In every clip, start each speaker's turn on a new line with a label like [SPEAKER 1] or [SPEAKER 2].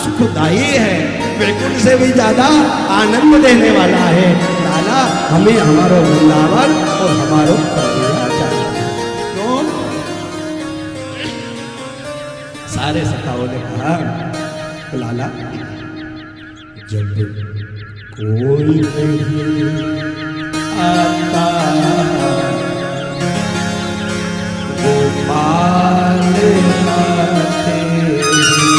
[SPEAKER 1] सुखदाई है, वैकुंठ से भी ज्यादा आनंद देने वाला है। लाला हमें हमारो वृंदावन और हमारो परदेश चाहिए। क्यों? सारे सखाओं ने कहा लाला जब कोई नहीं आता गोपाल आते, गोपाल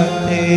[SPEAKER 1] आते,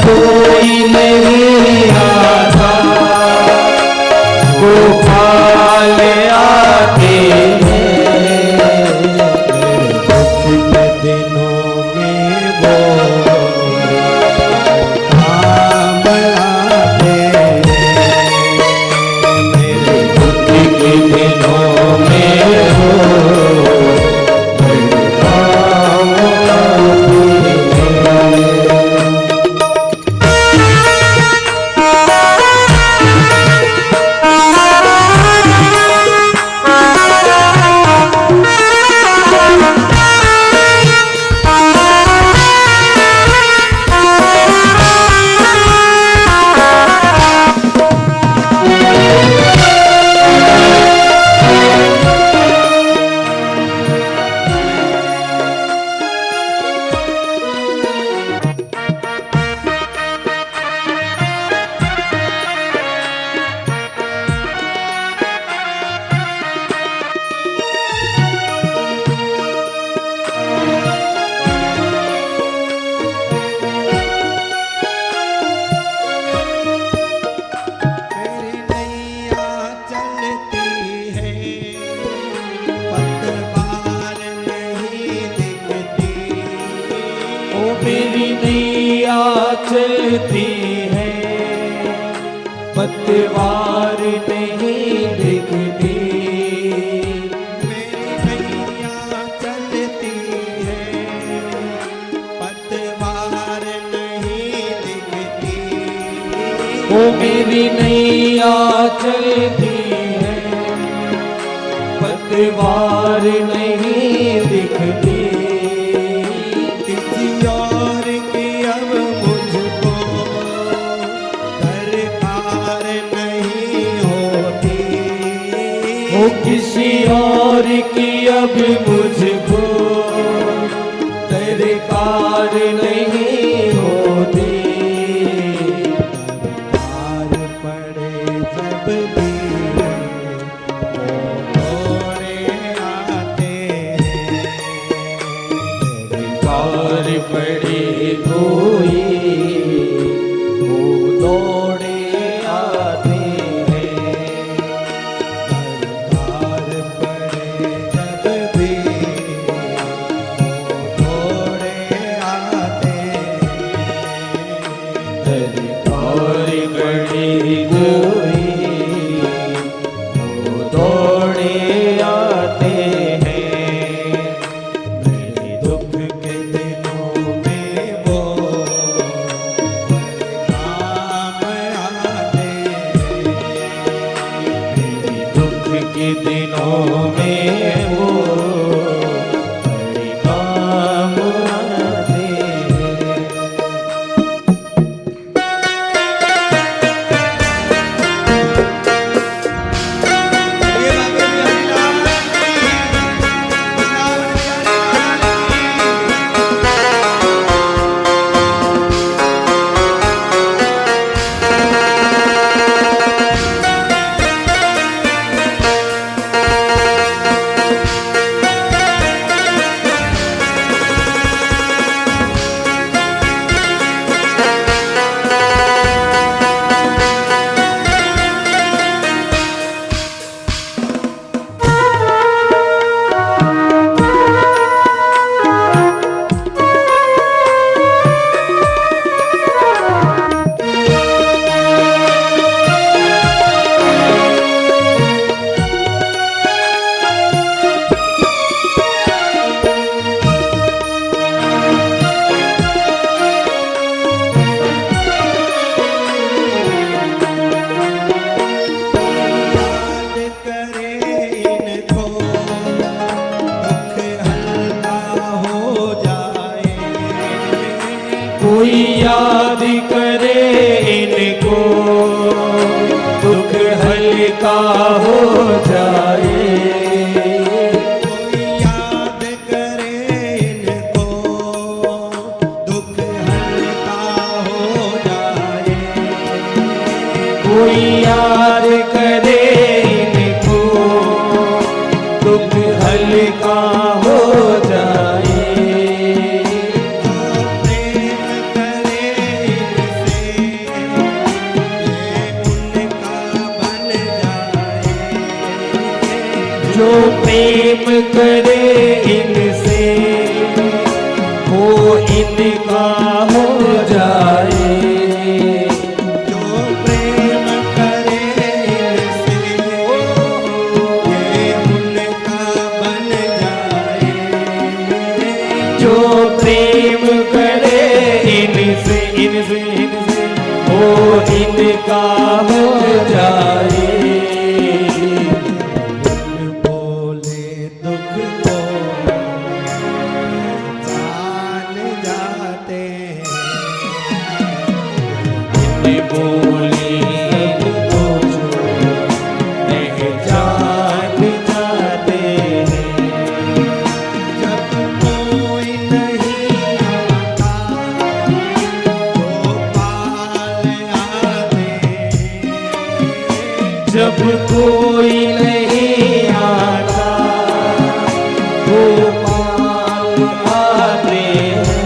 [SPEAKER 1] कोई नहीं आता गोपाल आते
[SPEAKER 2] चलती है, पतवार नहीं दिखती।
[SPEAKER 1] मेरी नैया चलती है, पतवार नहीं दिखती।
[SPEAKER 2] ओ मेरी नैया चलती है, पतवार नहीं दिखती। किसी और की अब मुझको दरकार नहीं होती।
[SPEAKER 1] दरकार पड़े जब भी दौड़े आते हैं।
[SPEAKER 2] दरकार पड़े कोई वो दौड़े आते हैं।
[SPEAKER 1] दरकार पड़े कोई वो दौड़े आते हैं। मेरे दुख के दिनों में वो काम आते हैं। मेरे दुख के दिनों में वो काम आते हैं।
[SPEAKER 2] कोई याद करे इनको दुख हल्का हो जाए।
[SPEAKER 1] कोई याद करे इनको दुख हल्का हो जाए।
[SPEAKER 2] कोई याद करे इनको दुख हल्का हो जाए।
[SPEAKER 1] जो प्रेम करे इनसे ये उनका बन जाए।
[SPEAKER 2] जो प्रेम करे इनसे
[SPEAKER 1] जो प्रेम करे इनसे
[SPEAKER 2] वो इनका हो जाए।
[SPEAKER 1] बोले दुख को जान जाते हैं।
[SPEAKER 2] बोले इनको जो पहचान जाते हैं।
[SPEAKER 1] जब कोई नहीं आता तो पाल आते हैं।
[SPEAKER 2] जब कोई नहीं आता वो पाल आते हैं।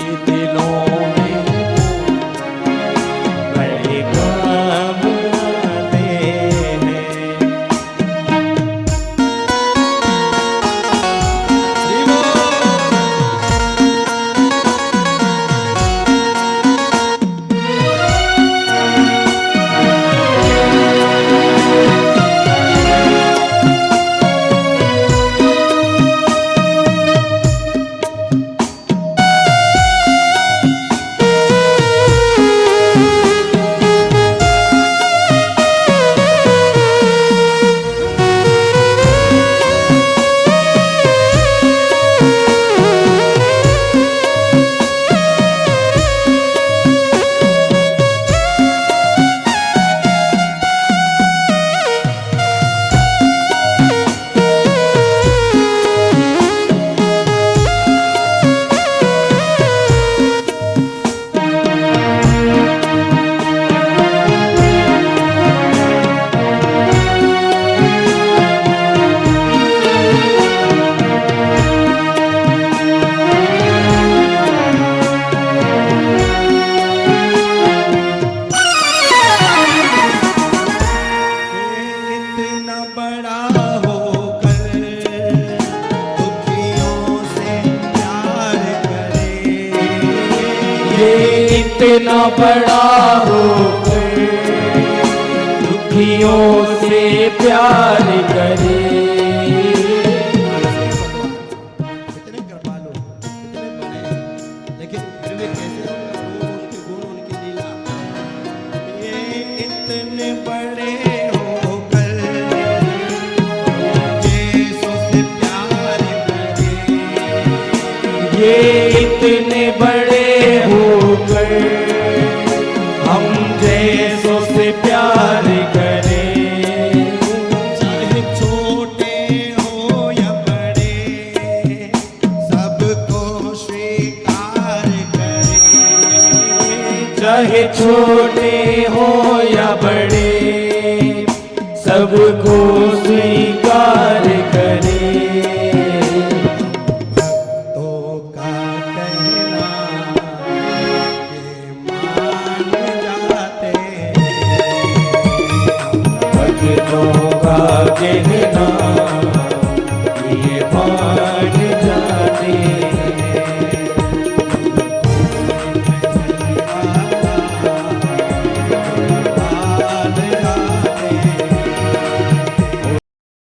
[SPEAKER 2] ये दिलों में बड़े काम आते हैं।
[SPEAKER 1] इतना बड़ा होकर दुखियों से प्यार करे।
[SPEAKER 2] ये इतना बड़ा होकर दुखियों से प्यार करे।
[SPEAKER 1] इतने कृपालु, इतने बड़े, लेकिन फिर भी कैसे उनके गुण, उनकी लीला। ये इतने बड़े होकर यीशु से प्यार करे।
[SPEAKER 2] ये इतने बड़े होकर हम जैसों से प्यार करें।
[SPEAKER 1] चाहे छोटे हो या बड़े सबको स्वीकार करे।
[SPEAKER 2] चाहे छोटे हो या बड़े सबको स्वीकार करें।